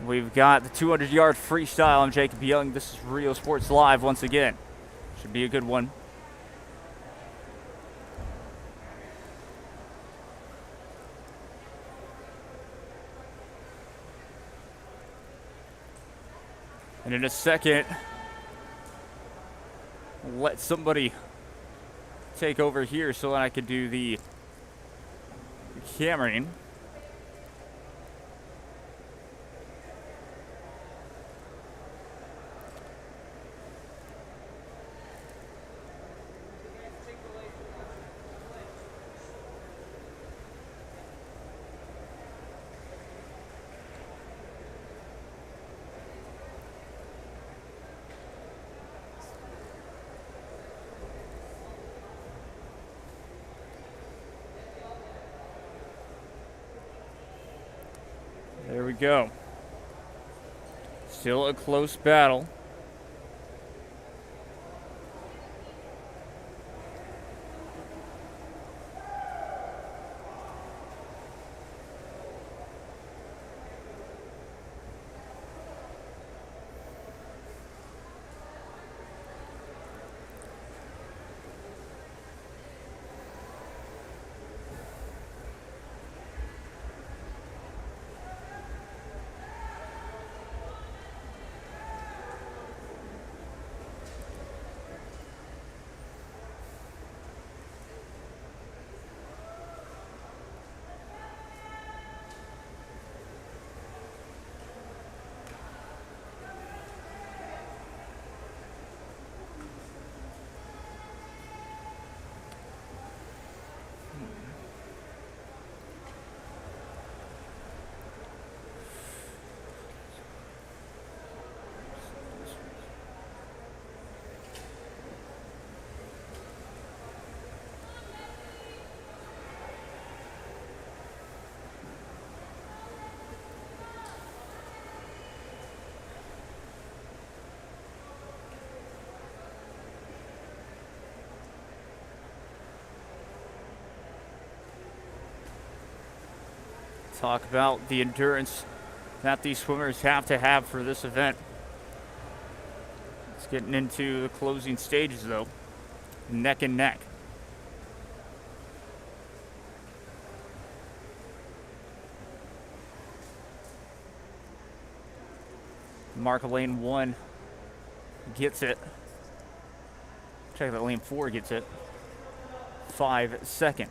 We've got the 200-yard freestyle. I'm Jacob Young. This is Rio Sports Live once again. Should be a good one. And in a second, let somebody take over here so that I can do the cameraing. There we go. Still a close battle. Talk about the endurance that these swimmers have to have for this event. It's getting into the closing stages, though. Neck and neck. Mark of lane 1 gets it. Check that lane 4 gets it. 5 second.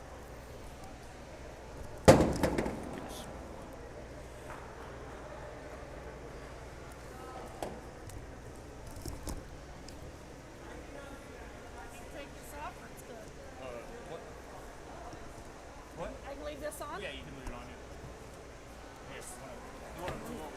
Yeah, you can leave it on you. Yes. You want to move over.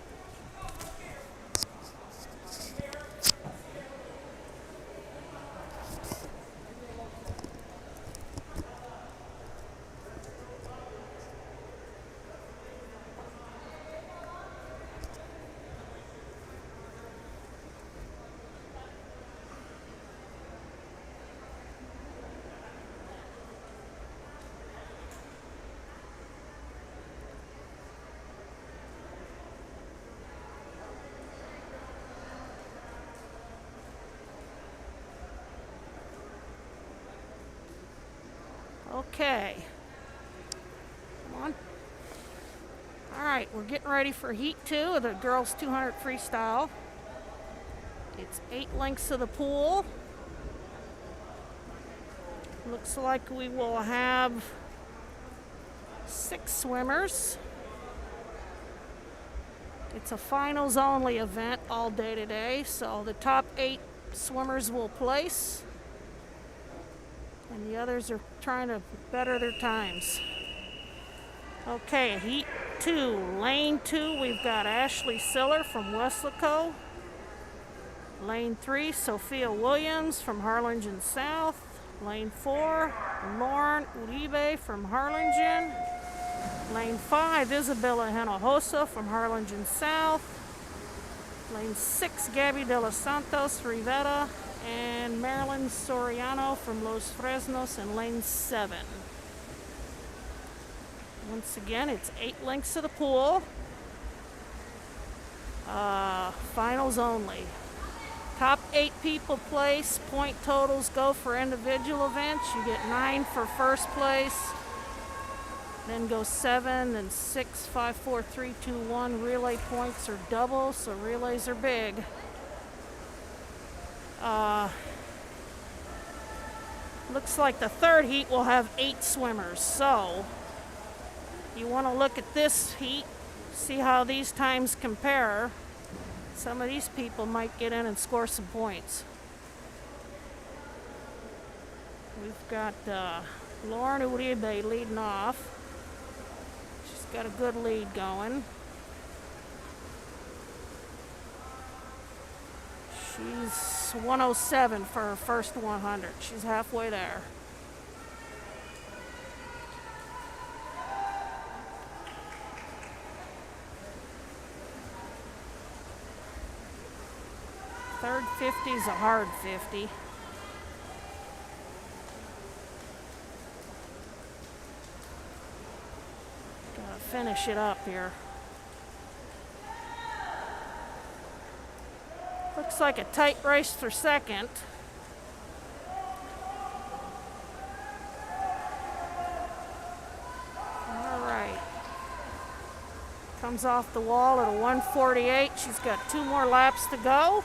Okay. Come on. All right, we're getting ready for Heat 2 of the girls 200 freestyle. It's 8 lengths of the pool. Looks like we will have 6 swimmers. It's a finals only event all day today, so the top 8 swimmers will place. And the others are trying to better their times. Okay, Heat 2, Lane 2, we've got Ashley Siller from Weslaco. Lane 3, Sophia Williams from Harlingen South. Lane 4, Lauren Uribe from Harlingen. Lane 5, Isabella Hinojosa from Harlingen South. Lane 6, Gabby De Los Santos, Rivera. And Marilyn Soriano from Los Fresnos in lane 7. Once again, it's 8 lengths of the pool. Finals only. Top 8 people place. Point totals go for individual events. You get 9 for first place. Then go 7, then 6, 5, 4, 3, 2, 1. Relay points are double, so relays are big. Looks like the third heat will have 8 swimmers. So you want to look at this heat, see how these times compare. Some of these people might get in and score some points. We've got Lauren Uribe leading off. She's got a good lead going. She's 107 for her first 100. She's halfway there. Third 50 is a hard 50. Gotta finish it up here. Looks like a tight race for second. All right. Comes off the wall at a 1:48. She's got 2 more laps to go.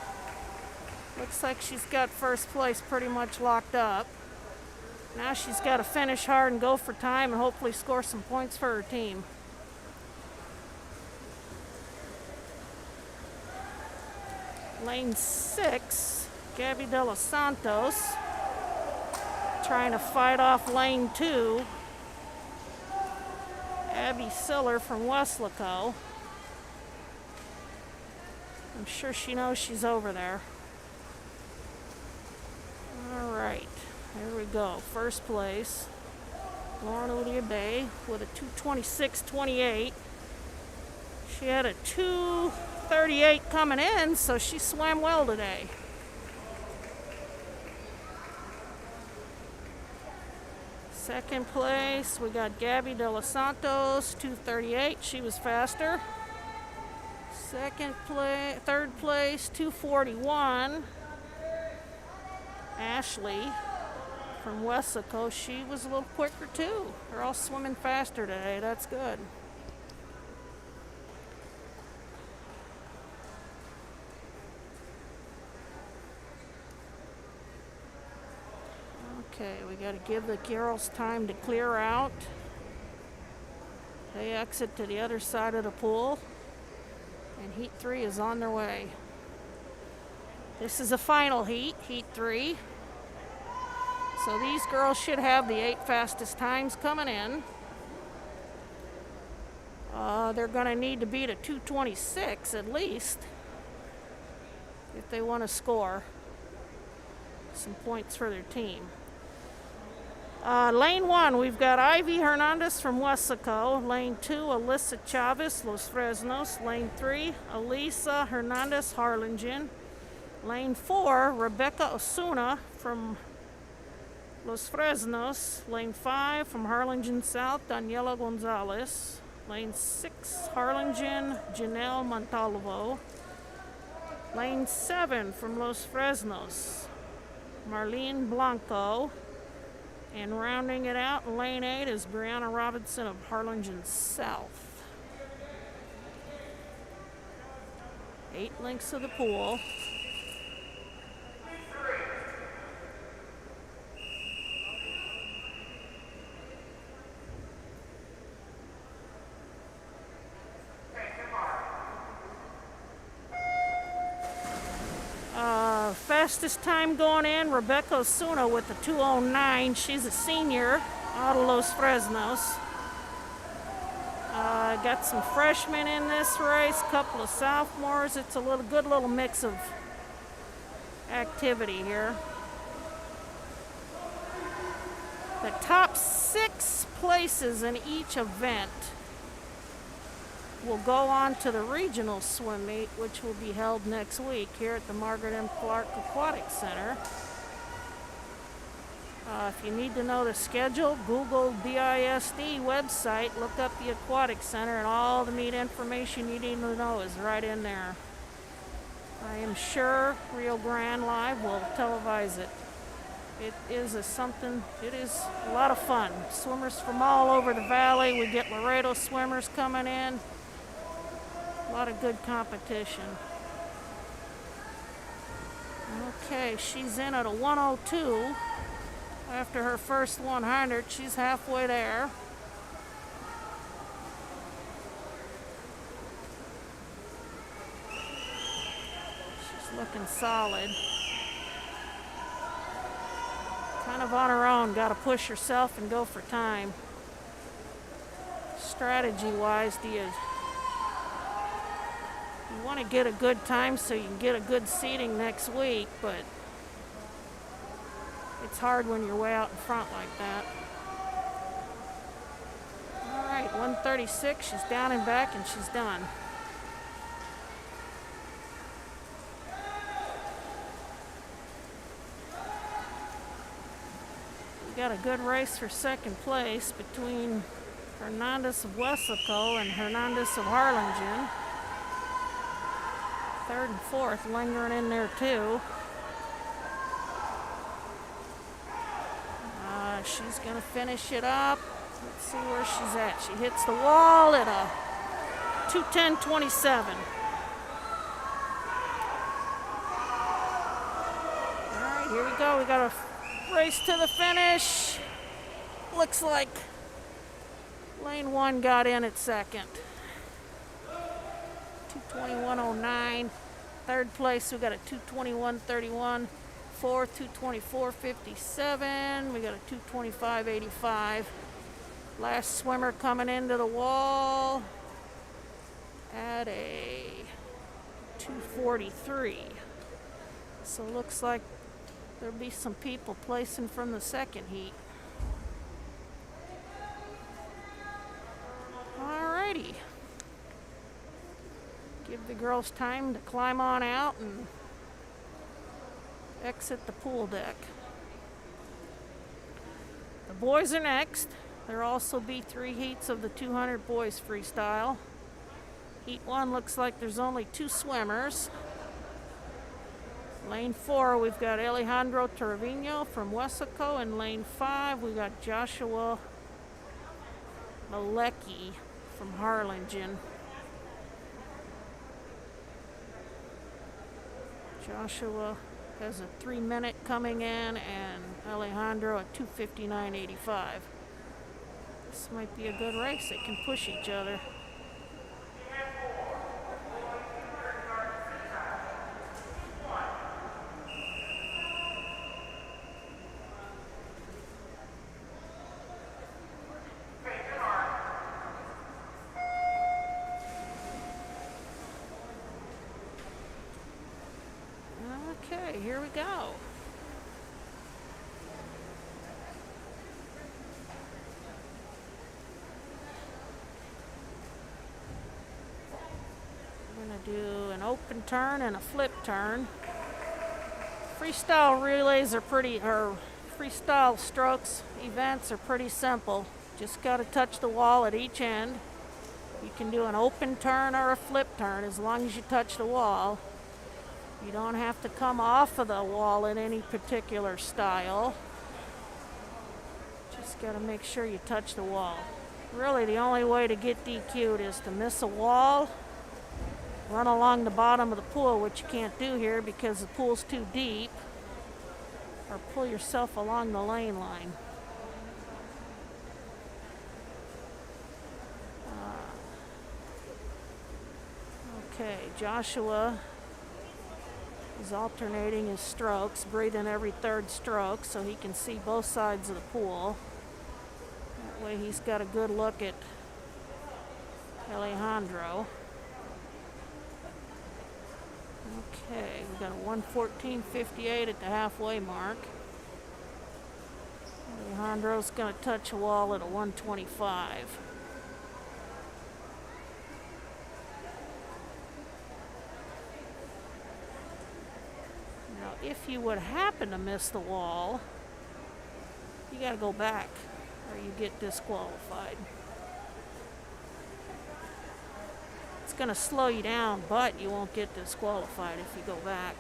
Looks like she's got first place pretty much locked up. Now she's got to finish hard and go for time and hopefully score some points for her team. Lane 6, Gabby De Los Santos trying to fight off lane 2. Abby Siller from Weslaco. I'm sure she knows she's over there. All right, here we go. First place, Lauren Uribe with a 2:26.28. She had a 2:38 coming in, so she swam well today. Second place, we got Gabby De Los Santos, 2:38. She was faster. Third place, 2:41. Ashley from Weslaco, she was a little quicker too. They're all swimming faster today. That's good. Okay, we got to give the girls time to clear out. They exit to the other side of the pool, and Heat 3 is on their way. This is a final heat, Heat 3. So these girls should have the 8 fastest times coming in. They're going to need to beat a 2:26 at least if they want to score some points for their team. Lane 1, we've got Ivy Hernandez from Weslaco. Lane 2, Alyssa Chavez, Los Fresnos. Lane 3, Elisa Hernandez, Harlingen. Lane 4, Rebecca Osuna from Los Fresnos. Lane 5, from Harlingen South, Daniela Gonzalez. Lane 6, Harlingen, Janelle Montalvo. Lane 7, from Los Fresnos, Marlene Blanco. And rounding it out in lane 8 is Brianna Robinson of Harlingen South. 8 lengths of the pool. Fastest time going in, Rebecca Osuna with the 2:09. She's a senior out of Los Fresnos. Got some freshmen in this race, couple of sophomores. It's a good little mix of activity here. The top 6 places in each event will go on to the regional swim meet, which will be held next week here at the Margaret M. Clark Aquatic Center. If you need to know the schedule, Google BISD website, look up the Aquatic Center, and all the meet information you need to know is right in there. I am sure Rio Grande Live will televise it. It is a lot of fun. Swimmers from all over the valley. We get Laredo swimmers coming in. A lot of good competition. Okay, she's in at a 102. After her first 100, she's halfway there. She's looking solid. Kind of on her own, got to push herself and go for time. Strategy-wise, you want to get a good time so you can get a good seating next week, but it's hard when you're way out in front like that. All right, 136, she's down and back and she's done. We got a good race for second place between Hernandez of Weslaco and Hernandez of Harlingen. Third and fourth lingering in there too. She's gonna finish it up. Let's see where she's at. She hits the wall at a 2:10.27. All right, here we go. We got a race to the finish. Looks like lane one got in at second. 2:21.09. Third place, we got a 2:21.31. Fourth, 2:24.57. We got a 2:25.85. Last swimmer coming into the wall at a 2:43. So looks like there'll be some people placing from the second heat. Alrighty. Give the girls time to climb on out and exit the pool deck. The boys are next. There'll also be 3 heats of the 200 boys freestyle. Heat 1 looks like there's only 2 swimmers. Lane 4, we've got Alejandro Trevino from Weslaco. In lane 5, we got Joshua Malecki from Harlingen. Joshua has a 3-minute coming in, and Alejandro at 2:59.85. This might be a good race. They can push each other. Okay, here we go. We're going to do an open turn and a flip turn. Freestyle relays are freestyle strokes events are pretty simple. Just got to touch the wall at each end. You can do an open turn or a flip turn as long as you touch the wall. You don't have to come off of the wall in any particular style. Just got to make sure you touch the wall. Really, the only way to get DQ'd is to miss a wall, run along the bottom of the pool, which you can't do here because the pool's too deep, or pull yourself along the lane line. Okay, Joshua is alternating his strokes, breathing every third stroke so he can see both sides of the pool. That way he's got a good look at Alejandro. Okay, we got a 1:14.58 at the halfway mark. Alejandro's going to touch a wall at a 1:25. If you would happen to miss the wall, you got to go back or you get disqualified. It's going to slow you down, but you won't get disqualified if you go back.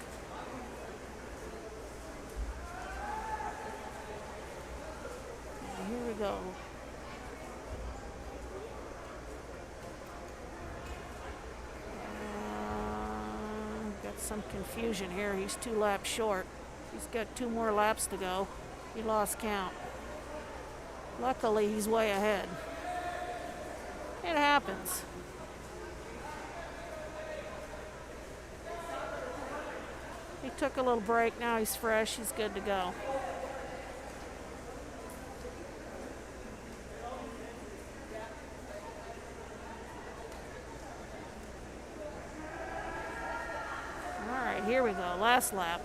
Here we go. Got some confusion here. He's 2 laps short. He's got 2 more laps to go. He lost count. Luckily, he's way ahead. It happens. He took a little break. Now he's fresh. He's good to go. All right, here we go. Last lap.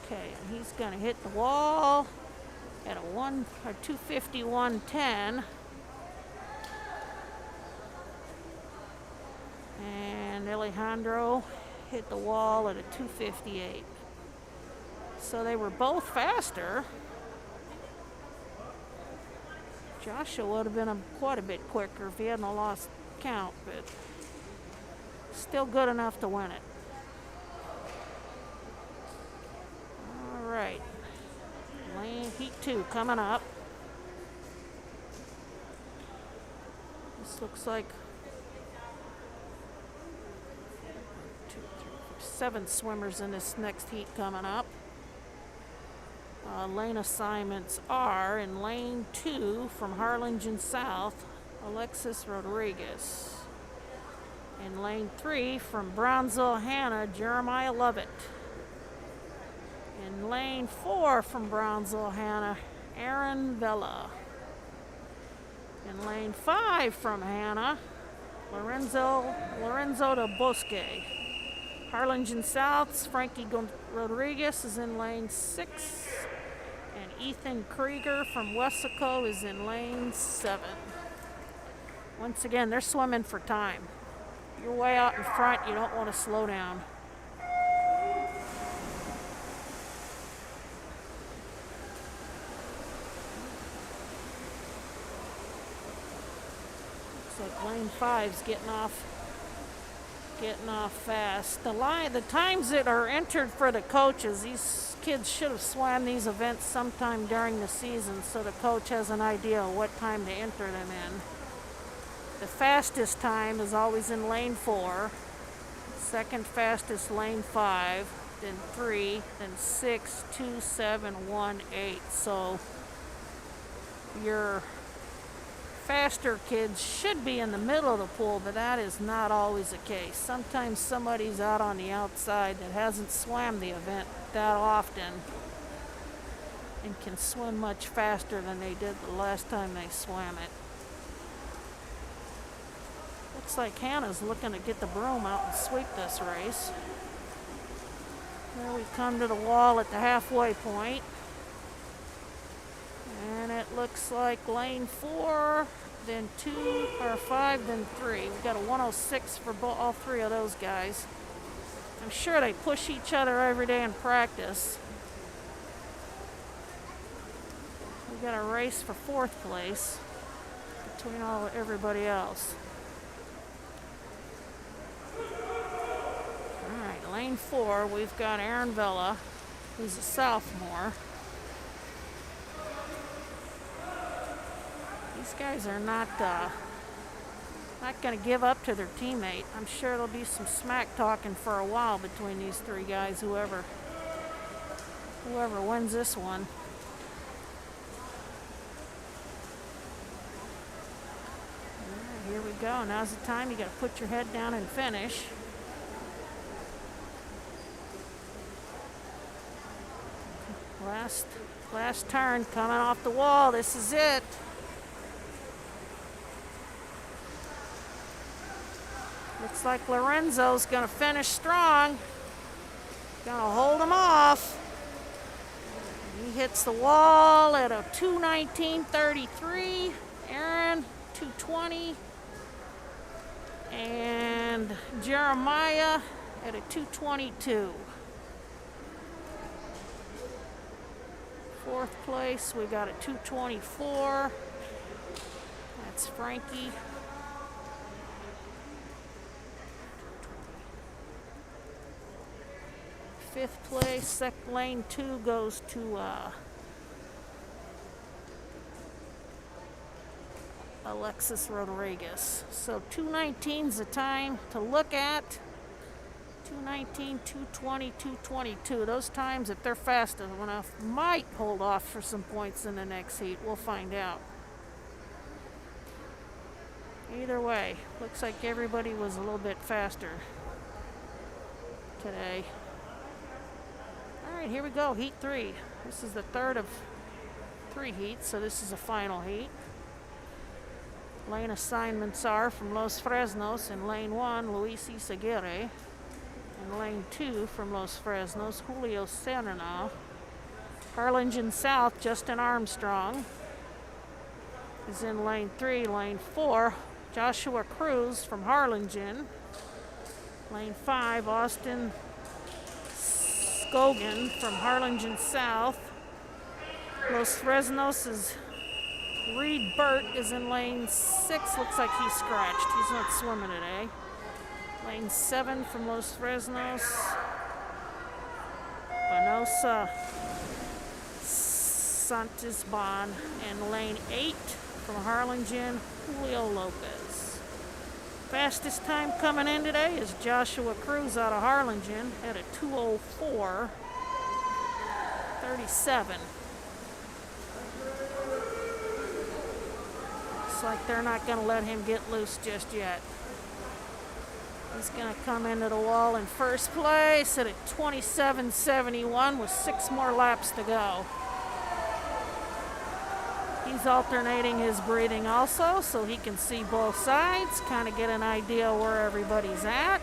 Okay, and he's going to hit the wall at a 251.10. And Alejandro hit the wall at a 258. So they were both faster. Joshua would have been quite a bit quicker if he hadn't lost count, but still good enough to win it. All right, lane heat 2 coming up. This looks like 7 swimmers in this next heat coming up. Lane assignments are in lane 2 from Harlingen South, Alexis Rodriguez. In lane 3 from Brownsville, Hannah, Jeremiah Lovett. In lane 4 from Brownsville, Hannah, Aaron Vela. In lane 5 from Hannah, Lorenzo de Bosque. Harlingen South's Frankie Rodriguez is in lane 6. And Ethan Krieger from Wessico is in lane 7. Once again, they're swimming for time. You're way out in front, you don't want to slow down. Looks like lane 5's getting off fast. The times that are entered for the coaches, these kids should have swam these events sometime during the season so the coach has an idea of what time to enter them in. The fastest time is always in lane 4, second fastest lane 5, then 3, then 6, 2, 7, 1, 8. So your faster kids should be in the middle of the pool, but that is not always the case. Sometimes somebody's out on the outside that hasn't swam the event that often and can swim much faster than they did the last time they swam it. Looks like Hannah's looking to get the broom out and sweep this race. There we come to the wall at the halfway point. And it looks like lane 4, then 2 or 5, then 3. We've got a 106 for all 3 of those guys. I'm sure they push each other every day in practice. We got a race for 4th place between everybody else. All right, lane 4, we've got Aaron Vela, who's a sophomore. These guys are not going to give up to their teammate. I'm sure there'll be some smack talking for a while between these 3 guys, whoever wins this one. All right, here we go. Now's the time. You got to put your head down and finish. Last turn coming off the wall. This is it. Looks like Lorenzo's going to finish strong. Going to hold him off. He hits the wall at a 2:19.33. Aaron, 2:20. And Jeremiah at a 2:22. Fourth place, we got a 2:24. That's Frankie. Fifth place, lane 2 goes to Alexis Rodriguez. So 2:19's the time to look at. 2:19, 2:20, 2:22. Those times, if they're fast enough, might hold off for some points in the next heat. We'll find out. Either way, looks like everybody was a little bit faster today. All right, here we go, heat 3. This is the third of 3 heats, so this is a final heat. Lane assignments are from Los Fresnos in lane 1, Luis Izaguirre. In lane 2 from Los Fresnos, Julio Serna. Harlingen South, Justin Armstrong is in lane 3. Lane 4, Joshua Cruz from Harlingen. Lane 5, Austin Scogan from Harlingen South. Los Fresnos is Reed Burt is in lane 6. Looks like he's scratched. He's not swimming today. Lane 7 from Los Fresnos. Vanosa Santisban. And lane 8 from Harlingen, Julio Lopez. Fastest time coming in today is Joshua Cruz out of Harlingen at a 2:04.37. Looks like they're not going to let him get loose just yet. He's going to come into the wall in first place at a 27:71 with 6 more laps to go. He's alternating his breathing also so he can see both sides, kind of get an idea where everybody's at.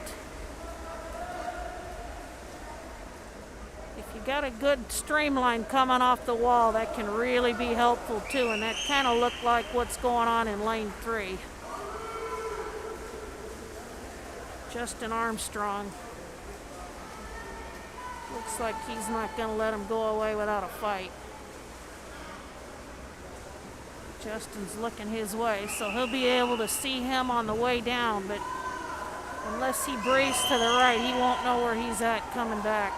If you got a good streamline coming off the wall, that can really be helpful too, and that kind of looked like what's going on in lane 3. Justin Armstrong. Looks like he's not going to let him go away without a fight. Justin's looking his way, so he'll be able to see him on the way down, but unless he breezes to the right, he won't know where he's at coming back.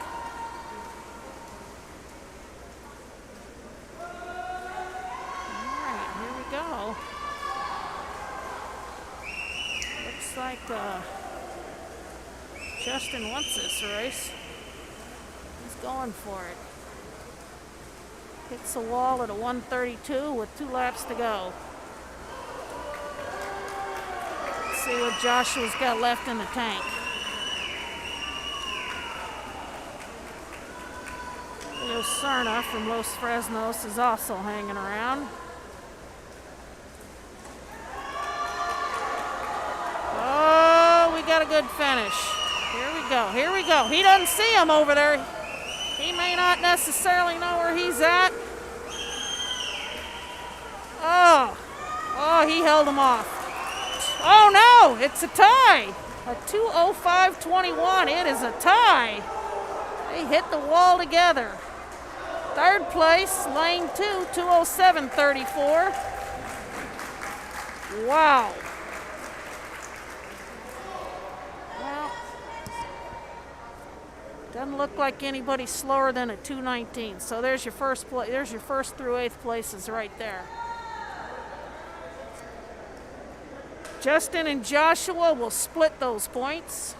All right, here we go. Looks like Justin wants this race. He's going for it. Hits the wall at a 1:32 with 2 laps to go. Let's see what Joshua's got left in the tank. Julio Serna from Los Fresnos is also hanging around. Oh, we got a good finish. Here we go, here we go. He doesn't see him over there. He may not necessarily know where he's at. Oh, he held him off. Oh no, it's a tie. A 2:05.21, it is a tie. They hit the wall together. Third place, lane 2, 2:07.34. Wow. Well, doesn't look like anybody slower than a 2:19. So there's your first there's your first through 8th places right there. Justin and Joshua will split those points.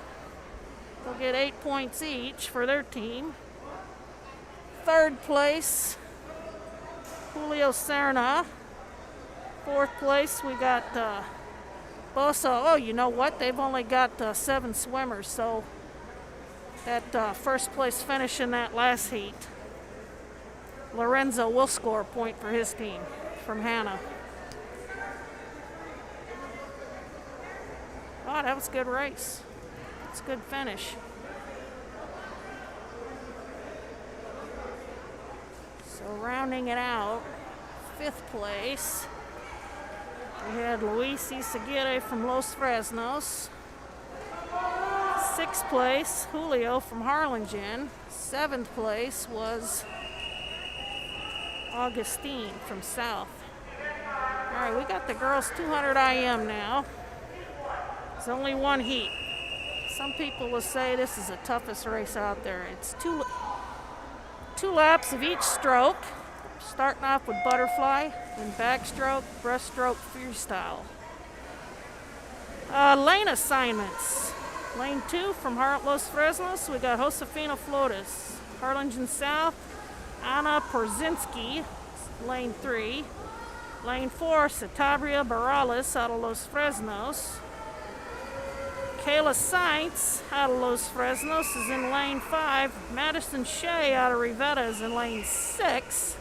They'll get 8 points each for their team. Third place, Julio Serna. Fourth place, we got Bosa. Oh, you know what? They've only got 7 swimmers, so that first place finish in that last heat, Lorenzo will score a point for his team from Hannah. Oh, that was a good race. It's a good finish. So rounding it out, 5th place, we had Luis Izaguirre from Los Fresnos. Sixth place, Julio from Harlingen. Seventh place was Augustine from South. All right, we got the girls 200 IM now. It's only one heat. Some people will say this is the toughest race out there. It's two laps of each stroke, starting off with butterfly, then backstroke, breaststroke, freestyle. Lane assignments. Lane 2 from Los Fresnos, we got Josefina Flores. Harlingen South, Anna Porzinski, lane 3. Lane 4, Satabria Barales out of Los Fresnos. Kayla Sainz out of Los Fresnos is in lane 5. Madison Shea out of Rivetta is in lane 6.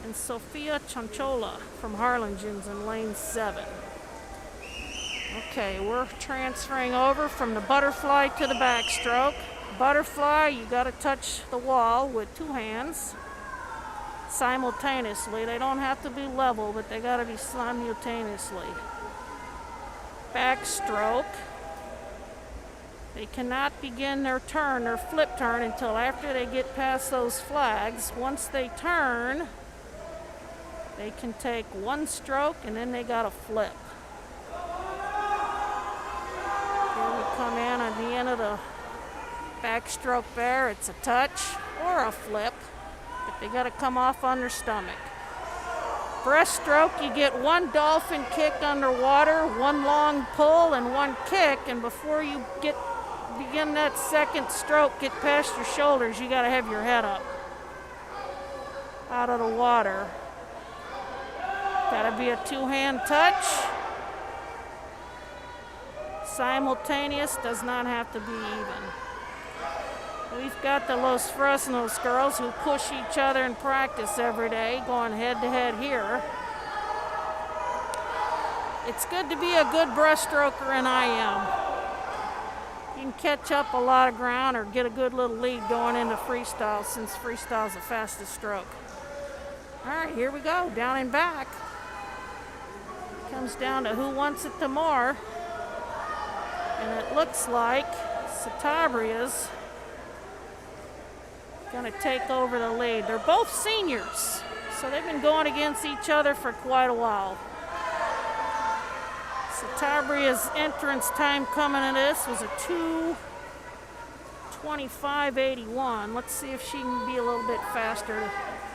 And Sofia Chanchola from Harlingen's in lane 7. Okay, we're transferring over from the butterfly to the backstroke. Butterfly, you got to touch the wall with 2 hands simultaneously. They don't have to be level, but they got to be simultaneously. Backstroke, they cannot begin their flip turn until after they get past those flags. Once they turn, they can take 1 stroke and then they got to flip. Here we come in on the end of the backstroke there. It's a touch or a flip, but they got to come off on their stomach. Breaststroke, you get 1 dolphin kick underwater, 1 long pull, and 1 kick. And before you begin that second stroke, get past your shoulders, you got to have your head up out of the water. Got to be a 2-hand touch. Simultaneous, does not have to be even. We've got the Los Fresnos girls who push each other in practice every day, going head to head here. It's good to be a good breaststroker in IM. You can catch up a lot of ground or get a good little lead going into freestyle, since freestyle is the fastest stroke. All right, here we go, down and back. Comes down to who wants it the more. And it looks like Satabria's going to take over the lead. They're both seniors, so they've been going against each other for quite a while. Satabria's entrance time coming in this was a 2:25.81. Let's see if she can be a little bit faster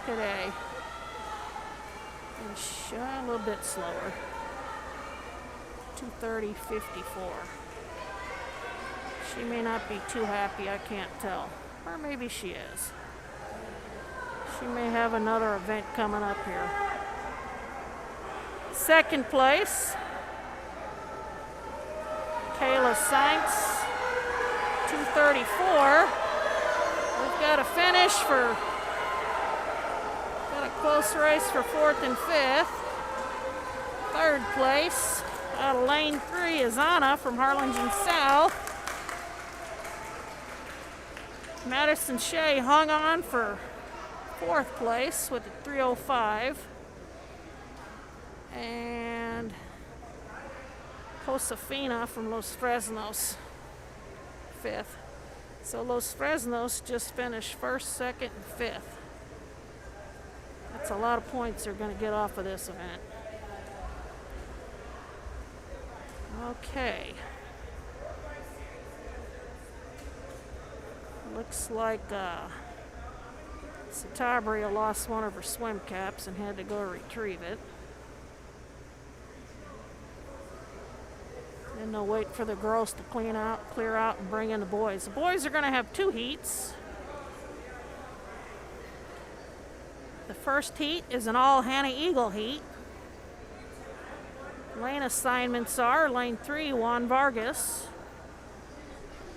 today. And a little bit slower. 2:30.54. She may not be too happy, I can't tell. Or maybe she is. She may have another event coming up here. Second place, Kayla Sainz, 2:34. We've got a finish got a close race for 4th and 5th. Third place, out of lane 3 is Anna from Harlingen South. Madison Shea hung on for 4th place with a 3:05. And Josefina from Los Fresnos, 5th. So Los Fresnos just finished 1st, 2nd, and 5th. That's a lot of points they're going to get off of this event. Okay. Looks like Satabria lost one of her swim caps and had to go retrieve it. Then they'll wait for the girls to clear out, and bring in the boys. The boys are going to have 2 heats. The first heat is an all Hannah Eagle heat. Lane assignments are lane 3, Juan Vargas.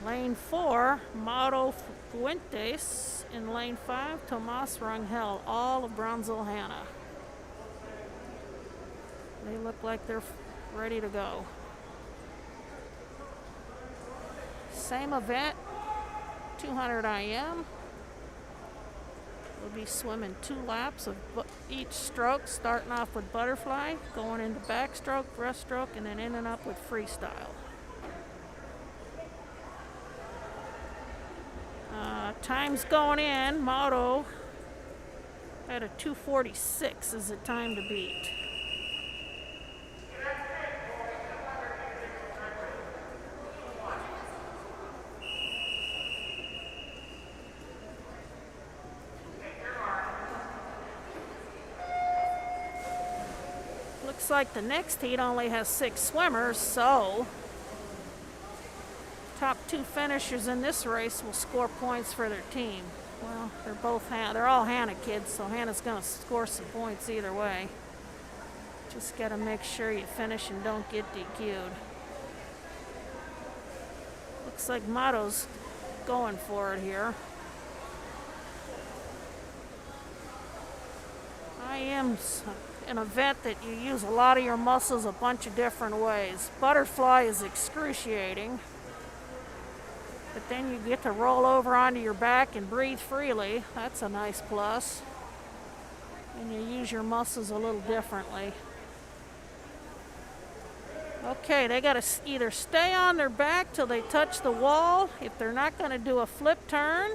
Lane 4, Mauro Fuentes. In lane 5, Tomas Rangel, all of Brownsville Hannah. They look like they're ready to go. Same event, 200 IM. We'll be swimming 2 laps of each stroke, starting off with butterfly, going into backstroke, breaststroke, and then in and up with freestyle. Time's going in. Moto at a 2:46 is the time to beat. Looks like the next heat only has 6 swimmers, so top 2 finishers in this race will score points for their team. Well, they're all Hannah kids, so Hannah's going to score some points either way. Just got to make sure you finish and don't get DQ'd. Looks like Motto's going for it here. IM's an event that you use a lot of your muscles a bunch of different ways. Butterfly is excruciating, but then you get to roll over onto your back and breathe freely. That's a nice plus. And you use your muscles a little differently. Okay, they got to either stay on their back till they touch the wall if they're not going to do a flip turn,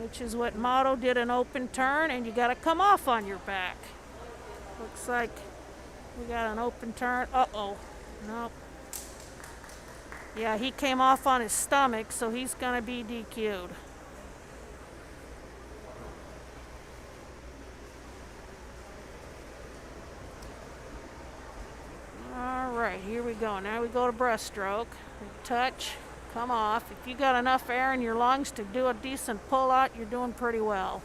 which is what Motto did, an open turn, and you got to come off on your back. Looks like we got an open turn. Uh-oh. Nope. Yeah, he came off on his stomach, so he's going to be DQ'd. All right, here we go. Now we go to breaststroke. Touch, come off. If you got enough air in your lungs to do a decent pull-out, you're doing pretty well.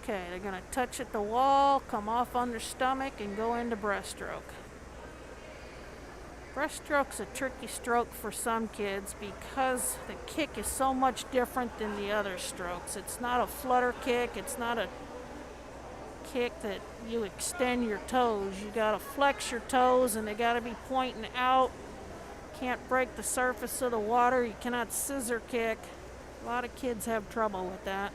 Okay, they're going to touch at the wall, come off on their stomach, and go into breaststroke. Breaststroke's a tricky stroke for some kids because the kick is so much different than the other strokes. It's not a flutter kick. It's not a kick that you extend your toes. You got to flex your toes, and they got to be pointing out. Can't break the surface of the water. You cannot scissor kick. A lot of kids have trouble with that.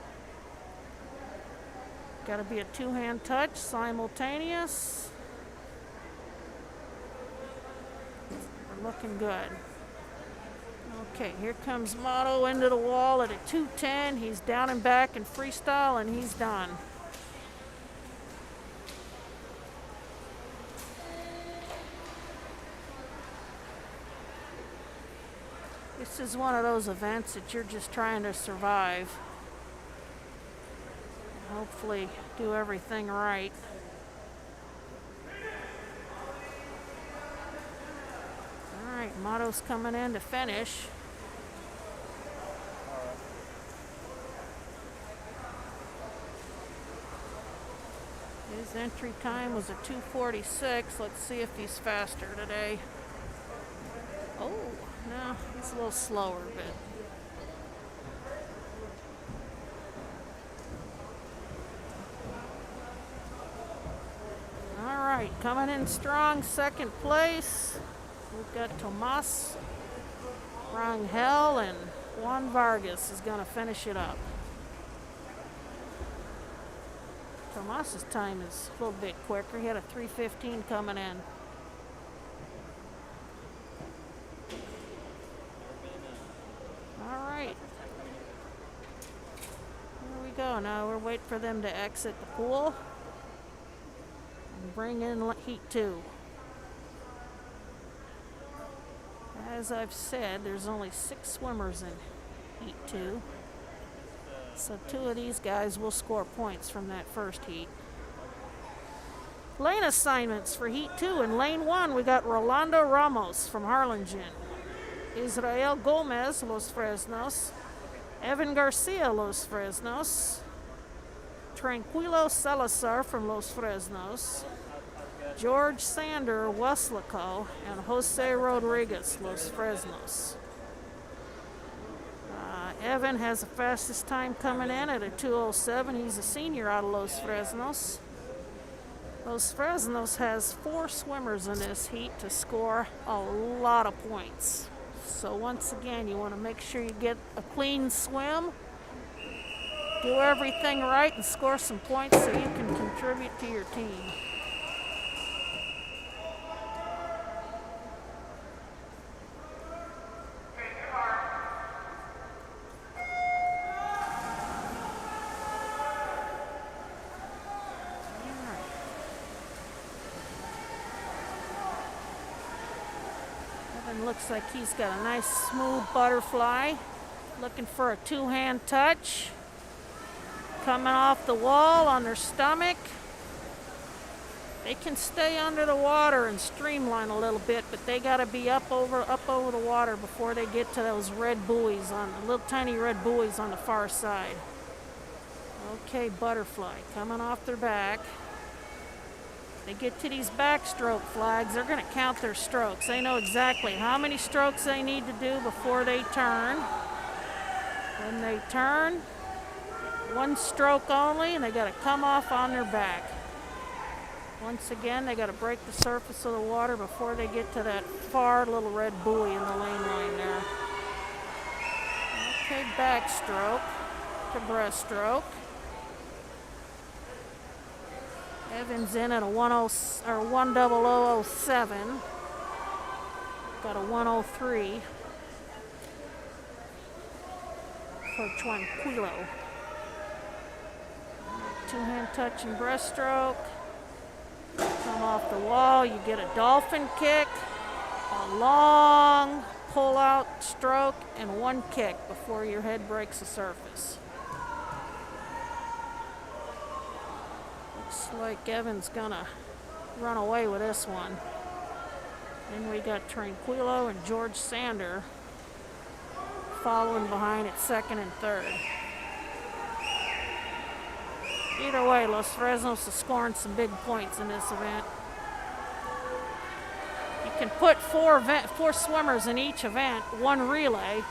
Got to be a 2-hand touch, simultaneous. We're looking good. Okay, here comes Motto into the wall at a 2:10. He's down and back in freestyle, and he's done. This is one of those events that you're just trying to survive. Hopefully do everything right. All right, Motto's coming in to finish. His entry time was a 2:46. Let's see if he's faster today. Oh, no, he's a little slower, but all right, coming in strong, second place. We've got Tomas Rangel, and Juan Vargas is going to finish it up. Tomas's time is a little bit quicker. He had a 3:15 coming in. All right. Here we go. Now we're waiting for them to exit the pool and bring in heat 2. As I've said, there's only 6 swimmers in heat 2. So 2 of these guys will score points from that first heat. Lane assignments for heat 2. In lane 1, we got Rolando Ramos from Harlingen, Israel Gomez, Los Fresnos, Evan Garcia, Los Fresnos, Tranquilo Salazar from Los Fresnos, George Sander, Weslaco, and Jose Rodriguez, Los Fresnos. Evan has the fastest time coming in at a 2:07. He's a senior out of Los Fresnos. Los Fresnos has 4 swimmers in this heat to score a lot of points. So once again, you want to make sure you get a clean swim, do everything right, and score some points so you can contribute to your team. Evan looks like he's got a nice smooth butterfly. Looking for a two-hand touch. Coming off the wall on their stomach. They can stay under the water and streamline a little bit, but they got to be up over the water before they get to those red buoys on the little tiny red buoys on the far side. Okay, butterfly coming off their back. They get to these backstroke flags, they're going to count their strokes. They know exactly how many strokes they need to do before they turn. When they turn, one stroke only, and they got to come off on their back. Once again, they got to break the surface of the water before they get to that far little red buoy in the lane line there. Okay, backstroke to breaststroke. Evan's in at a 10007. Got a 103 for Tranquilo. Two-hand touch and breaststroke. Come off the wall, you get a dolphin kick, a long pull-out stroke, and one kick before your head breaks the surface. Looks like Evan's gonna run away with this one. Then we got Tranquilo and George Sander following behind at second and third. Either way, Los Fresnos is scoring some big points in this event. You can put four swimmers in each event, one relay.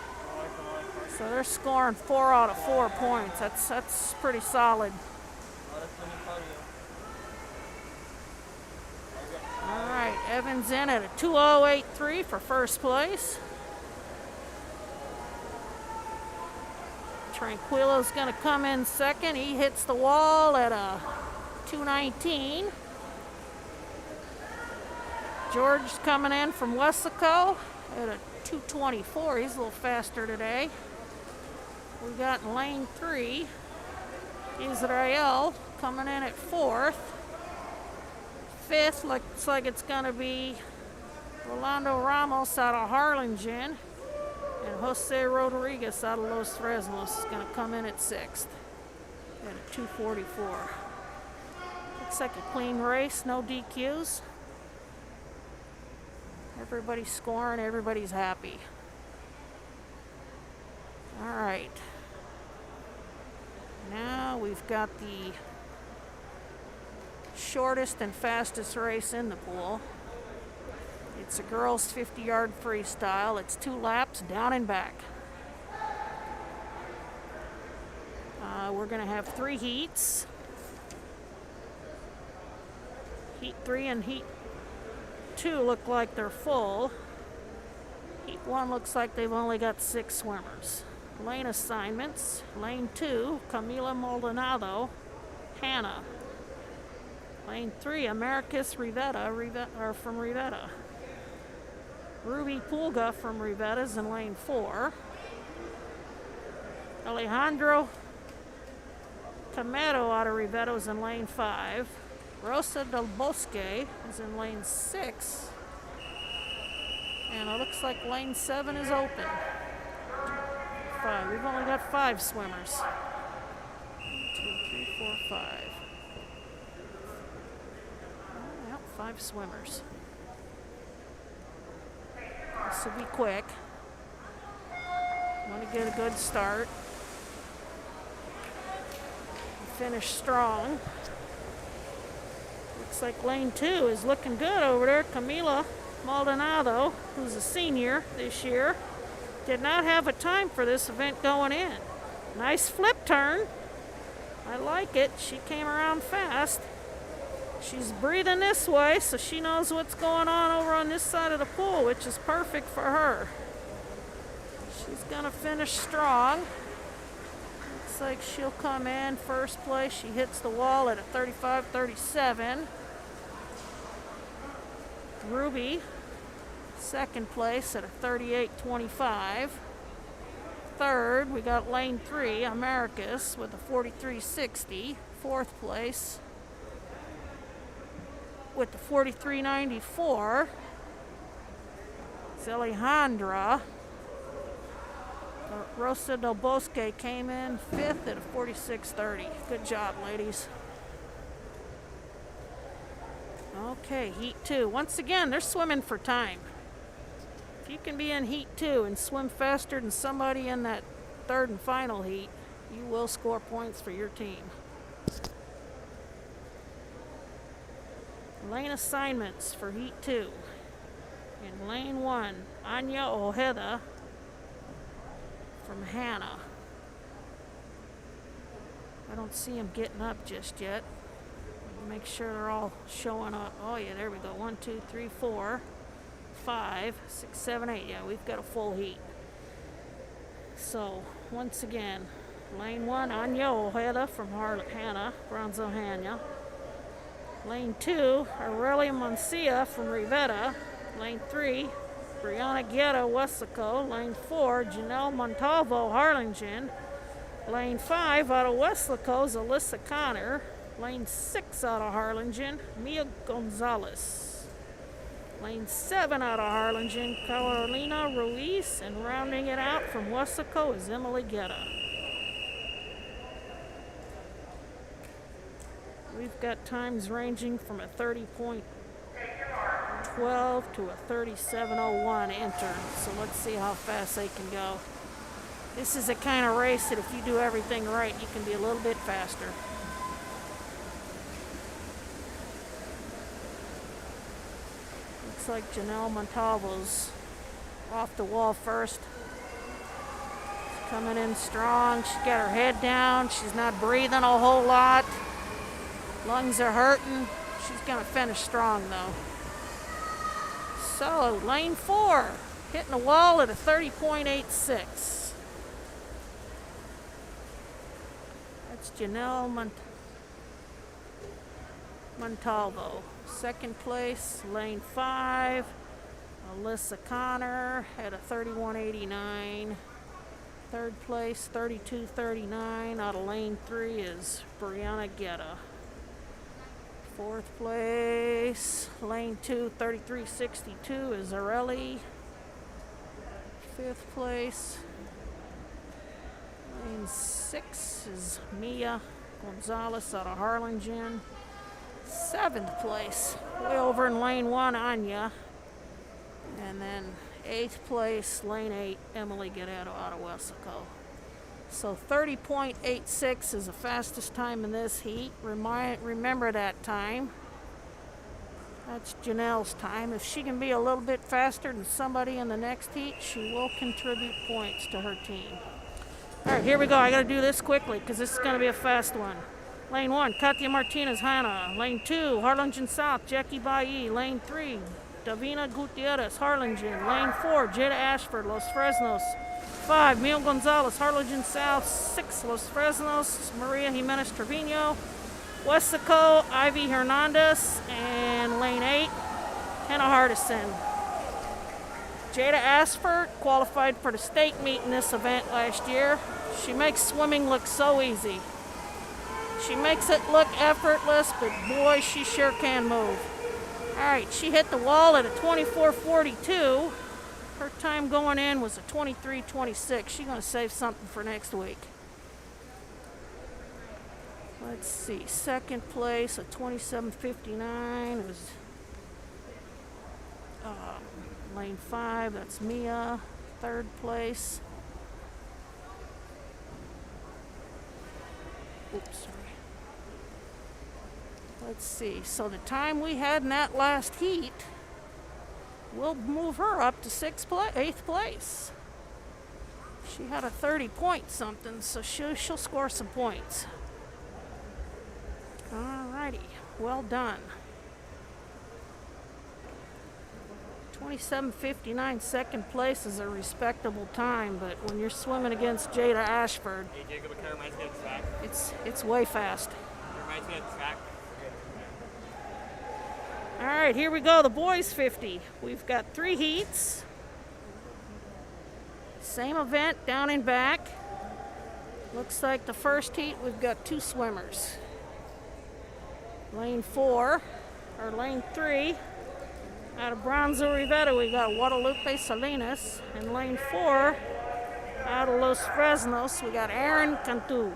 So they're scoring 4 out of 4 points. That's pretty solid. All right, Evans in at a 2083 for first place. Tranquilo's going to come in second. He hits the wall at a 219. George's coming in from Wesco at a 224. He's a little faster today. We got in lane 3, Israel coming in at 4th. 5th looks like it's going to be Rolando Ramos out of Harlingen. And Jose Rodriguez out of Los Fresnos is going to come in at 6th at a 244. Looks like a clean race, no DQs. Everybody's scoring, everybody's happy. All right. Now we've got the shortest and fastest race in the pool. It's a girls' 50-yard freestyle. It's 2 laps down and back. We're going to have 3 heats. Heat 3 and Heat 2 look like they're full. Heat 1 looks like they've only got 6 swimmers. Lane assignments. Lane 2, Camila Maldonado, Hannah. Lane 3, Americus Rivetta from Rivetta. Ruby Pulga from Rivetta's in lane 4. Alejandro Camero out of Rivetta's in lane 5. Rosa del Bosque is in lane 6. And it looks like lane 7 is open. 5. We've only got 5 swimmers. 1, 2, 3, 4, 5. Yep, 5 swimmers. This will be quick. Want to get a good start. Finish strong. Looks like lane 2 is looking good over there. Camila Maldonado, who's a senior this year, did not have a time for this event going in. Nice flip turn. I like it. She came around fast. She's breathing this way, so she knows what's going on over on this side of the pool, which is perfect for her. She's going to finish strong. Looks like she'll come in first place. She hits the wall at a 35-37. Ruby, second place at a 38-25. Third, we got lane 3, Americus, with a 43-60. Fourth place with the 43.94. It's Alejandra. Rosa Del Bosque came in 5th at a 46.30. Good job, ladies. Okay, heat 2. Once again, they're swimming for time. If you can be in heat 2 and swim faster than somebody in that third and final heat, you will score points for your team. Lane assignments for heat 2. In lane 1, Anya Ojeda from Hannah. I don't see them getting up just yet. Make sure they're all showing up. Oh yeah, there we go. 1, 2, 3, 4, 5, 6, 7, 8. Yeah, we've got a full heat. So once again, lane 1, Anya Ojeda from Hannah, Bronzo Hanya. Lane 2, Aurelia Moncia from Rivera. Lane 3, Brianna Guerra, Wessico. Lane 4, Janelle Montalvo, Harlingen. Lane 5, out of Westlaco, is Alyssa Connor. Lane 6, out of Harlingen, Mia Gonzalez. Lane 7, out of Harlingen, Carolina Ruiz. And rounding it out from Wessico is Emily Guerra. We've got times ranging from a 30.12 to a 37.01 enter. So let's see how fast they can go. This is a kind of race that if you do everything right, you can be a little bit faster. Looks like Janelle Montalvo's off the wall first. She's coming in strong. She's got her head down. She's not breathing a whole lot. Lungs are hurting. She's going to finish strong though. So, lane 4, hitting the wall at a 30.86. That's Janelle Montalvo. Second place, lane 5, Alyssa Connor at a 31.89. Third place, 32.39. Out of lane 3 is Brianna Guerra. Fourth place, lane 2, 33.62 is Areli. Fifth place, lane 6 is Mia Gonzalez out of Harlingen. Seventh place, way over in lane 1, Anya. And then 8th place, lane 8, Emily Guerrero out of Wessico. So 30.86 is the fastest time in this heat. Remember that time. That's Janelle's time. If she can be a little bit faster than somebody in the next heat, she will contribute points to her team. All right, here we go. I got to do this quickly because this is going to be a fast one. Lane 1, Katia Martinez, Hannah. Lane 2, Harlingen South, Jackie Bailly. Lane 3, Davina Gutierrez, Harlingen. Lane 4, Jada Ashford, Los Fresnos. 5, Mia Gonzalez, Harlingen South. 6, Los Fresnos, Maria Jimenez Trevino. Wessico, Ivy Hernandez. And lane 8, Hannah Hardison. Jada Ashford qualified for the state meet in this event last year. She makes swimming look so easy. She makes it look effortless, but boy, she sure can move. All right, she hit the wall at a 24.42. Her time going in was a 23.26. She's going to save something for next week. Let's see, second place, a 27.59 was lane 5, that's Mia. Third place. Oops, sorry. Let's see, so the time we had in that last heat will move her up to 8th place. She had a 30 point something, so she'll score some points. Alrighty, well done. 27.59 second place is a respectable time, but when you're swimming against Jada Ashford, Hey Jacob, it kind of reminds me of the track. it's way fast. It reminds me of the track. All right, here we go, the boys 50. We've got 3 heats. Same event, down and back. Looks like the first heat, we've got 2 swimmers. Lane 4, or lane 3, Out of Bronzo Rivera, we got Guadalupe Salinas. In lane 4, out of Los Fresnos, we got Aaron Cantu.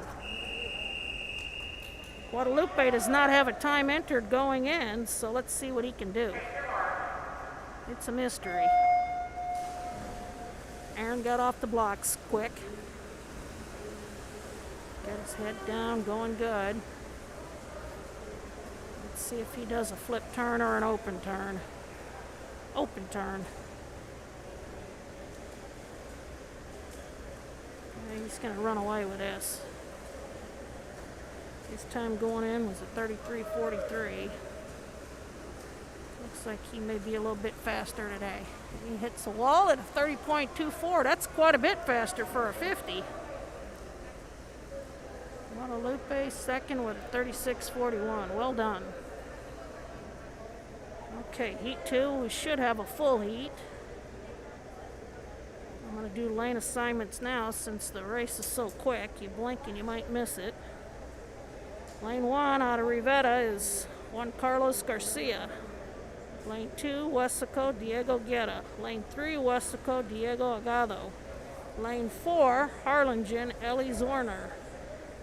Guadalupe does not have a time entered going in, so let's see what he can do. It's a mystery. Aaron got off the blocks quick. Got his head down, going good. Let's see if he does a flip turn or an open turn. Open turn. Yeah, he's going to run away with this. His time going in was a 33.43. Looks like he may be a little bit faster today. He hits the wall at a 30.24. That's quite a bit faster for a 50. Guadalupe second with a 36.41. Well done. Okay, heat 2. We should have a full heat. I'm going to do lane assignments now since the race is so quick. You blink and you might miss it. Lane 1 out of Rivera is Juan Carlos Garcia. Lane 2, Wesico Diego Guerra. Lane 3, Wesico Diego Agado. Lane 4, Harlingen Ellie Zorner.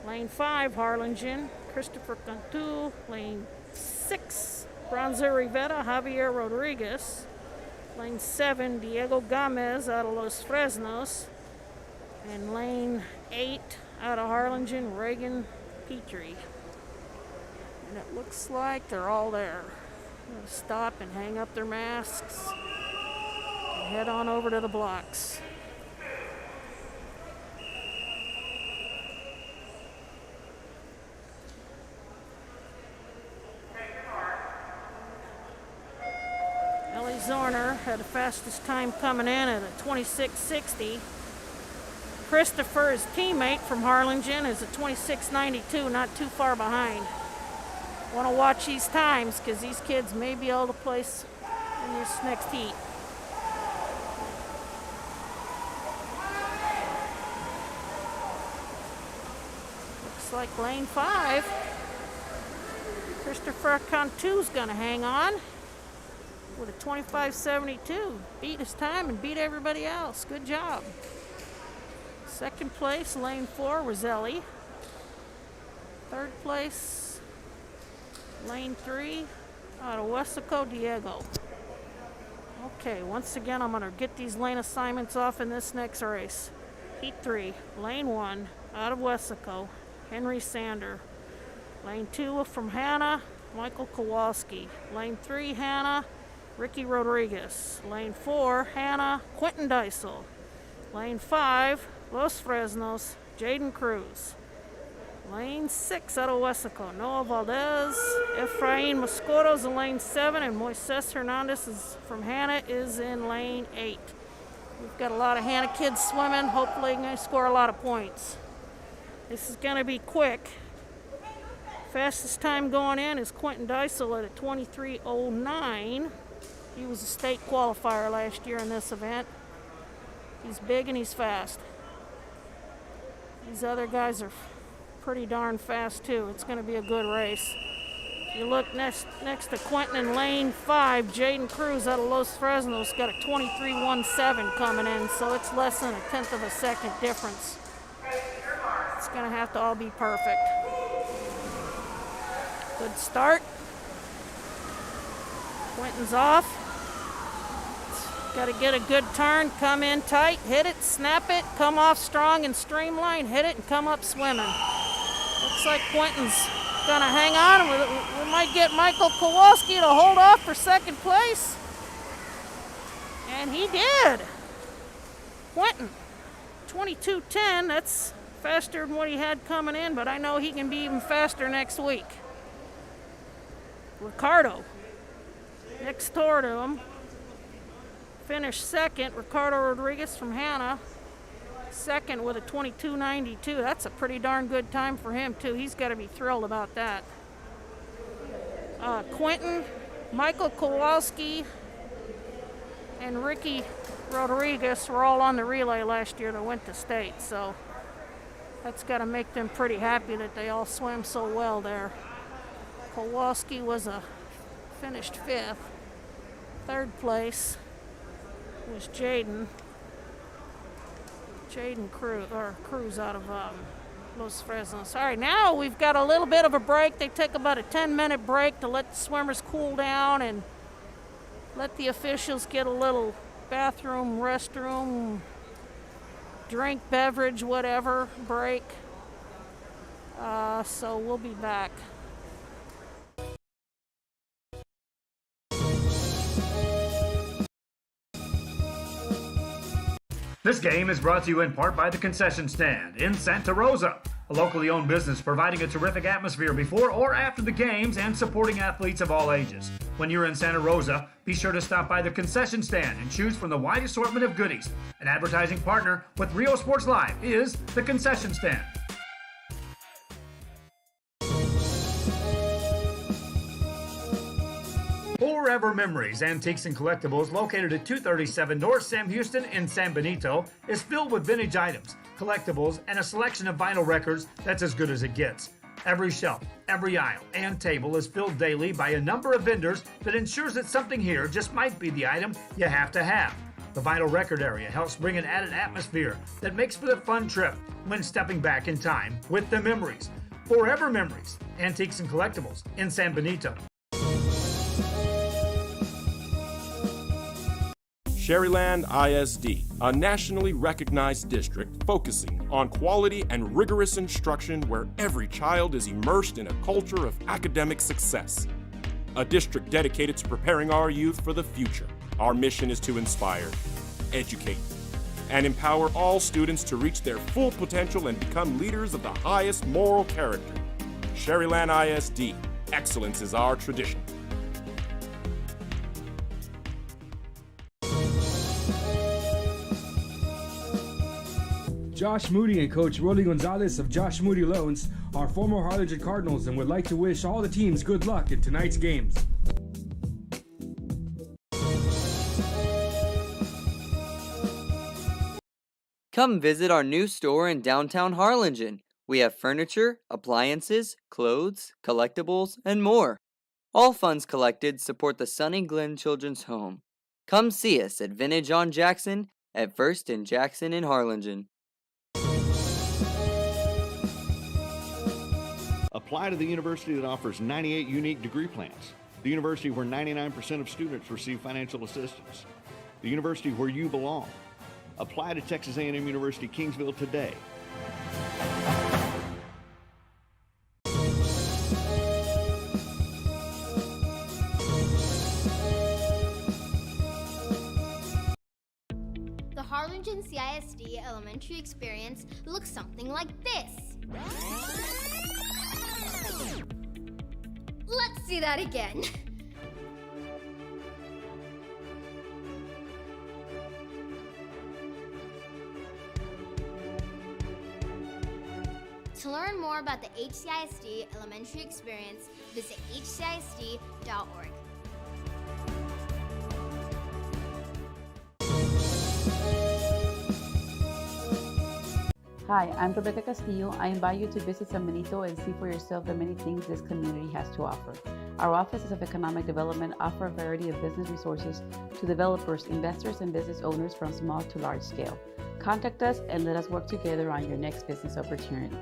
Lane 5, Harlingen Christopher Cantu. Lane 6, Bronzo Rivera Javier Rodriguez. Lane 7, Diego Gomez out of Los Fresnos. And lane 8 out of Harlingen, Reagan Petrie. And it looks like they're all there. I'm going to stop and hang up their masks and head on over to the blocks. Ellie Zorner had the fastest time coming in at a 26.60. Christopher, his teammate from Harlingen, is a 26.92, not too far behind. Want to watch these times because these kids may be able to place in this next heat. Looks like lane 5. Christopher Cantu's going to hang on with a 25.72. Beat his time and beat everybody else. Good job. Second place, lane 4, Roselli. Third place, lane 3, out of Wesico Diego. Okay, once again, I'm going to get these lane assignments off in this next race. Heat 3, lane 1, out of Wesico, Henry Sander. Lane 2 from Hannah, Michael Kowalski. Lane 3, Hannah, Ricky Rodriguez. Lane 4, Hannah, Quentin Deisel. Lane 5, Los Fresnos, Jaden Cruz. Lane 6 out of Wesico, Noah Valdez. Efrain Moscoto's in lane 7, and Moises Hernandez is from Hannah is in lane 8. We've got a lot of Hannah kids swimming. Hopefully they're going to score a lot of points. This is going to be quick. Fastest time going in is Quentin Deisel at a 23.09. He was a state qualifier last year in this event. He's big and he's fast. These other guys are pretty darn fast too. It's going to be a good race. If you look next to Quentin in lane 5, Jaden Cruz out of Los Fresnos got a 23.17 coming in, so it's less than a tenth of a second difference. It's going to have to all be perfect. Good start. Quentin's off. Got to get a good turn, come in tight, hit it, snap it, come off strong and streamline, hit it, and come up swimming. Looks like Quentin's going to hang on. We might get Michael Kowalski to hold off for second place. And he did. Quentin, 22.10. That's faster than what he had coming in, but I know he can be even faster next week. Ricardo, next door to him. Finished second, Ricardo Rodriguez from Hannah. Second with a 22.92. That's a pretty darn good time for him, too. He's got to be thrilled about that. Quentin, Michael Kowalski, and Ricky Rodriguez were all on the relay last year that went to state, so that's got to make them pretty happy that they all swam so well there. Kowalski was finished 5th. Third place was Jaden Cruz out of Los Fresnos. All right, now we've got a little bit of a break. They take about a 10-minute break to let the swimmers cool down and let the officials get a little bathroom, restroom, drink, beverage, whatever break. So we'll be back. This game is brought to you in part by the Concession Stand in Santa Rosa, a locally owned business providing a terrific atmosphere before or after the games and supporting athletes of all ages. When you're in Santa Rosa, be sure to stop by the Concession Stand and choose from the wide assortment of goodies. An advertising partner with Rio Sports Live is the Concession Stand. Forever Memories, Antiques and Collectibles, located at 237 North Sam Houston in San Benito, is filled with vintage items, collectibles, and a selection of vinyl records that's as good as it gets. Every shelf, every aisle, and table is filled daily by a number of vendors that ensures that something here just might be the item you have to have. The vinyl record area helps bring an added atmosphere that makes for the fun trip when stepping back in time with the memories. Forever Memories, Antiques and Collectibles in San Benito. Sherryland ISD, a nationally recognized district focusing on quality and rigorous instruction where every child is immersed in a culture of academic success. A district dedicated to preparing our youth for the future. Our mission is to inspire, educate, and empower all students to reach their full potential and become leaders of the highest moral character. Sherryland ISD, excellence is our tradition. Josh Moody and Coach Rolly Gonzalez of Josh Moody Loans are former Harlingen Cardinals and would like to wish all the teams good luck in tonight's games. Come visit our new store in downtown Harlingen. We have furniture, appliances, clothes, collectibles, and more. All funds collected support the Sunny Glen Children's Home. Come see us at Vintage on Jackson at First and Jackson in Harlingen. Apply to the university that offers 98 unique degree plans. The university where 99% of students receive financial assistance. The university where you belong. Apply to Texas A&M University Kingsville today. The Harlingen CISD elementary experience looks something like this. Let's see that again. To learn more about the HCISD elementary experience, visit hcisd.org. Hi, I'm Rebecca Castillo. I invite you to visit San Benito and see for yourself the many things this community has to offer. Our offices of economic development offer a variety of business resources to developers, investors, and business owners from small to large scale. Contact us and let us work together on your next business opportunity.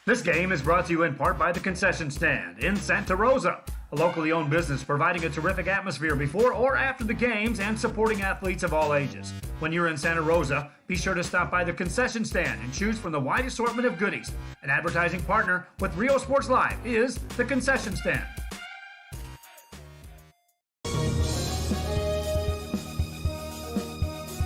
This game is brought to you in part by the Concession Stand in Santa Rosa, a locally owned business providing a terrific atmosphere before or after the games and supporting athletes of all ages. When you're in Santa Rosa, be sure to stop by the Concession Stand and choose from the wide assortment of goodies. An advertising partner with Rio Sports Live is the Concession Stand.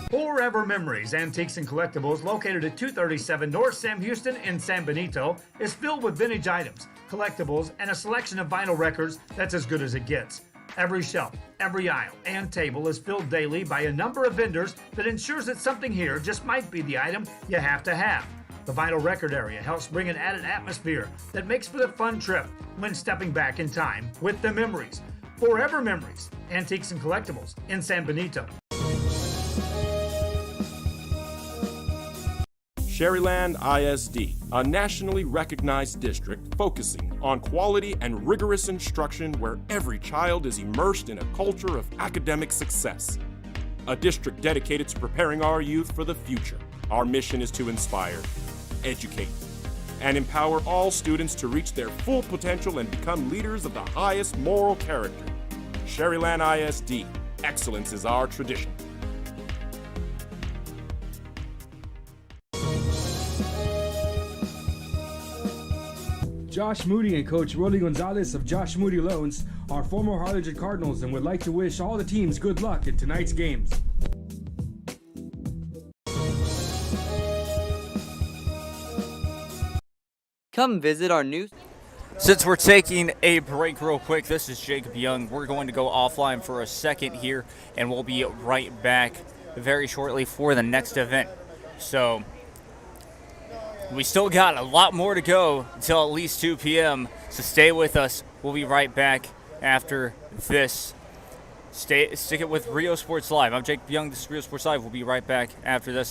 Forever Memories, Antiques and Collectibles, located at 237 North Sam Houston in San Benito, is filled with vintage items, collectibles, and a selection of vinyl records that's as good as it gets. Every shelf, every aisle, and table is filled daily by a number of vendors that ensures that something here just might be the item you have to have. The vinyl record area helps bring an added atmosphere that makes for the fun trip when stepping back in time with the memories. Forever Memories, Antiques and Collectibles in San Benito. Sherryland ISD, a nationally recognized district focusing on quality and rigorous instruction where every child is immersed in a culture of academic success. A district dedicated to preparing our youth for the future. Our mission is to inspire, educate, and empower all students to reach their full potential and become leaders of the highest moral character. Sherryland ISD, excellence is our tradition. Josh Moody and Coach Rolly Gonzalez of Josh Moody Loans are former Harlingen Cardinals and would like to wish all the teams good luck in tonight's games. Come visit our new... Since we're taking a break real quick, this is Jacob Young. We're going to go offline for a second here, and we'll be right back very shortly for the next event. So we still got a lot more to go until at least 2 p.m., so stay with us. We'll be right back after this. Stick it with Rio Sports Live. I'm Jacob Young. This is Rio Sports Live. We'll be right back after this.